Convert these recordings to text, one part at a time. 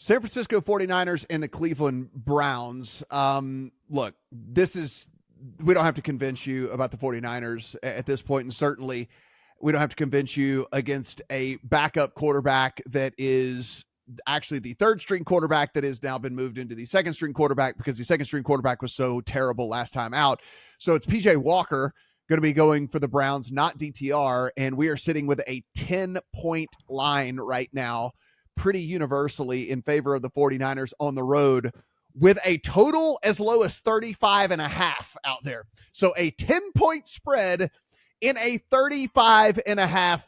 San Francisco 49ers and the Cleveland Browns. Look, we don't have to convince you about the 49ers at this point, and certainly we don't have to convince you against a backup quarterback that is actually the third string quarterback that has now been moved into the second string quarterback because the second string quarterback was so terrible last time out. So it's PJ Walker going to be going for the Browns, not DTR. And we are sitting with a 10-point line right now, pretty universally in favor of the 49ers on the road, with a total as low as 35.5 out there. So a 10-point spread in a 35.5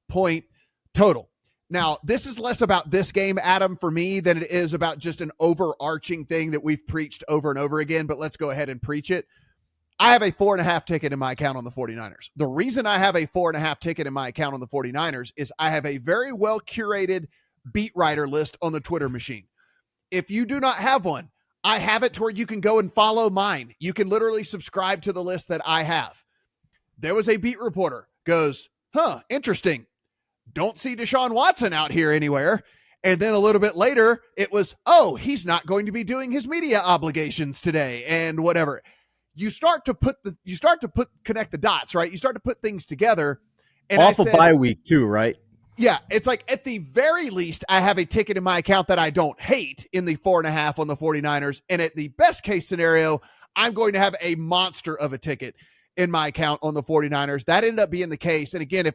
point total. Now, this is less about this game, Adam, for me, than it is about just an overarching thing that we've preached over and over again, but let's go ahead and preach it. I have a 4.5 ticket in my account on the 49ers. The reason I have a 4.5 ticket in my account on the 49ers is I have a very well curated beat writer list on the Twitter machine. If you do not have one, I have it to where you can go and follow mine. You can literally subscribe to the list that I have. There was a beat reporter goes, interesting. Don't see Deshaun Watson out here anywhere. And then a little bit later, it was, he's not going to be doing his media obligations today and whatever. You start to connect the dots, right? You start to put things together. And off a bye week too, right? Yeah, it's like at the very least, I have a ticket in my account that I don't hate in the 4.5 on the 49ers. And at the best case scenario, I'm going to have a monster of a ticket in my account on the 49ers. That ended up being the case. And again,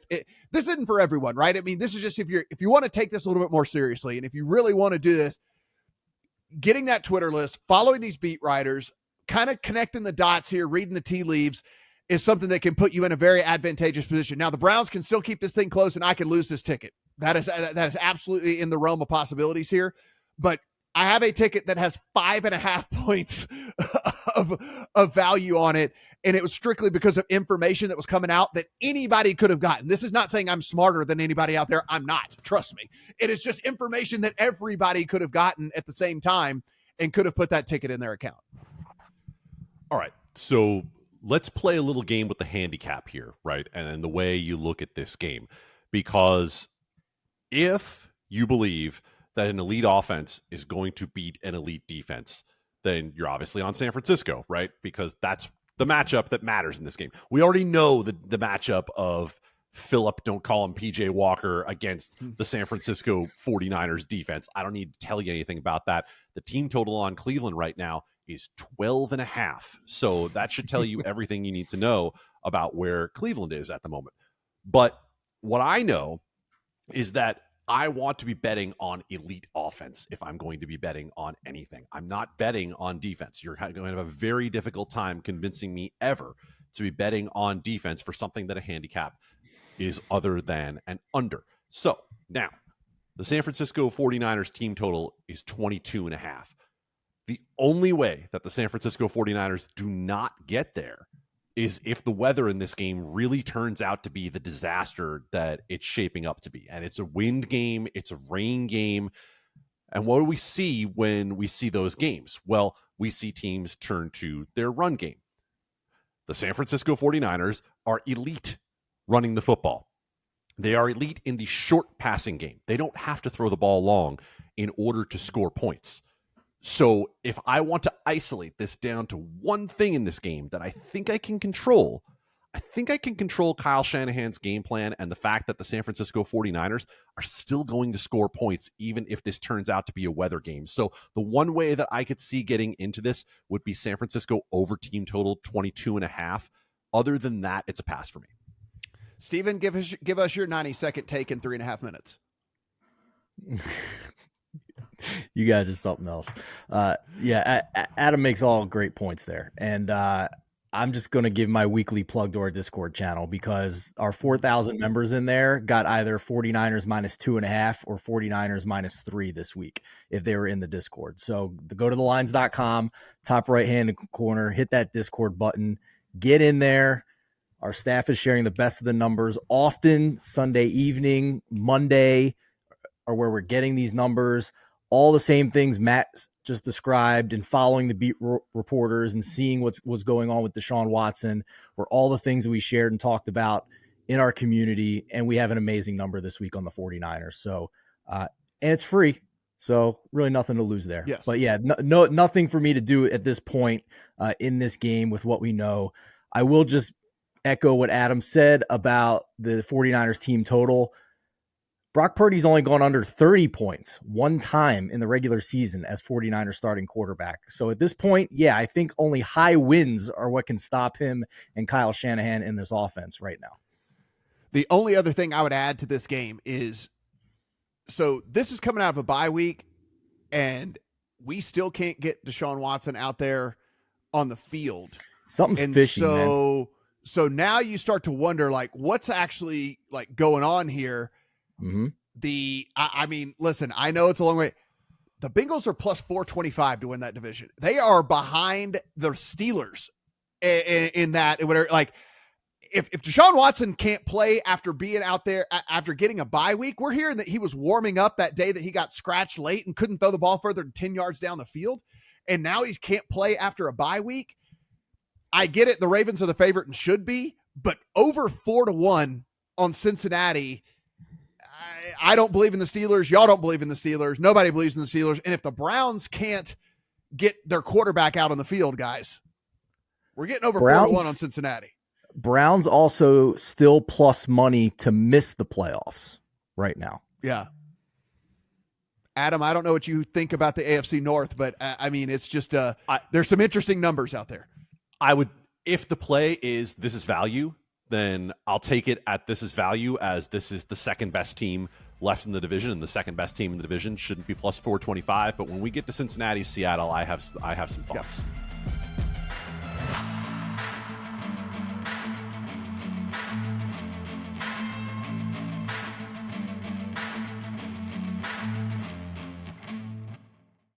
this isn't for everyone, right? I mean, this is just if you want to take this a little bit more seriously, and if you really want to do this, getting that Twitter list, following these beat writers, kind of connecting the dots here, reading the tea leaves, is something that can put you in a very advantageous position. Now, the Browns can still keep this thing close, and I can lose this ticket. That is absolutely in the realm of possibilities here. But I have a ticket that has 5.5 points of value on it, and it was strictly because of information that was coming out that anybody could have gotten. This is not saying I'm smarter than anybody out there. I'm not. Trust me. It is just information that everybody could have gotten at the same time and could have put that ticket in their account. All right. So let's play a little game with the handicap here, right? And the way you look at this game. Because if you believe that an elite offense is going to beat an elite defense, then you're obviously on San Francisco, right? Because that's the matchup that matters in this game. We already know the matchup of Phillip, don't call him PJ Walker, against the San Francisco 49ers defense. I don't need to tell you anything about that. The team total on Cleveland right now is 12.5. So that should tell you everything you need to know about where Cleveland is at the moment. But what I know is that I want to be betting on elite offense if I'm going to be betting on anything. I'm not betting on defense. You're going to have a very difficult time convincing me ever to be betting on defense for something that a handicap is other than an under. So now the San Francisco 49ers team total is 22.5. The only way that the San Francisco 49ers do not get there is if the weather in this game really turns out to be the disaster that it's shaping up to be. And it's a wind game, it's a rain game. And what do we see when we see those games? Well, we see teams turn to their run game. The San Francisco 49ers are elite running the football. They are elite in the short passing game. They don't have to throw the ball long in order to score points. So if I want to isolate this down to one thing in this game that I think I can control, I think I can control Kyle Shanahan's game plan and the fact that the San Francisco 49ers are still going to score points even if this turns out to be a weather game. So the one way that I could see getting into this would be San Francisco over team total 22.5. Other than that, it's a pass for me. Steven, give us your 90-second take in 3.5 minutes. You guys are something else. Adam makes all great points there. And I'm just going to give my weekly plug to our Discord channel because our 4,000 members in there got either 49ers -2.5 or 49ers -3 this week if they were in the Discord. So go to thelines.com, top right-hand corner, hit that Discord button, get in there. Our staff is sharing the best of the numbers often. Sunday evening, Monday are where we're getting these numbers. All the same things Matt just described, and following the beat reporters and seeing what's going on with Deshaun Watson were all the things that we shared and talked about in our community. And we have an amazing number this week on the 49ers. So, and it's free. So really nothing to lose there. Yes. But yeah, nothing for me to do at this point in this game with what we know. I will just echo what Adam said about the 49ers team total. Brock Purdy's only gone under 30 points one time in the regular season as 49ers starting quarterback. So at this point, yeah, I think only high wins are what can stop him and Kyle Shanahan in this offense right now. The only other thing I would add to this game is, so this is coming out of a bye week, and we still can't get Deshaun Watson out there on the field. Something's fishy, man. So now you start to wonder, like, what's actually like going on here. Mm-hmm. I mean, listen, I know it's a long way. The Bengals are plus 425 to win that division. They are behind the Steelers in that. Like, if Deshaun Watson can't play after being out there, after getting a bye week, we're hearing that he was warming up that day that he got scratched late and couldn't throw the ball further than 10 yards down the field. And now he can't play after a bye week. I get it. The Ravens are the favorite and should be, but over 4-1 on Cincinnati. I don't believe in the Steelers. Y'all don't believe in the Steelers. Nobody believes in the Steelers. And if the Browns can't get their quarterback out on the field, guys, we're getting over 4-1 on Cincinnati. Browns also still plus money to miss the playoffs right now. Yeah. Adam, I don't know what you think about the AFC North, but I mean, it's just there's some interesting numbers out there. I would, if the play is this is value, then I'll take it at this is value, as this is the second best team left in the division, and the second best team in the division shouldn't be plus 425. But when we get to Cincinnati, Seattle, I have some thoughts. Yeah.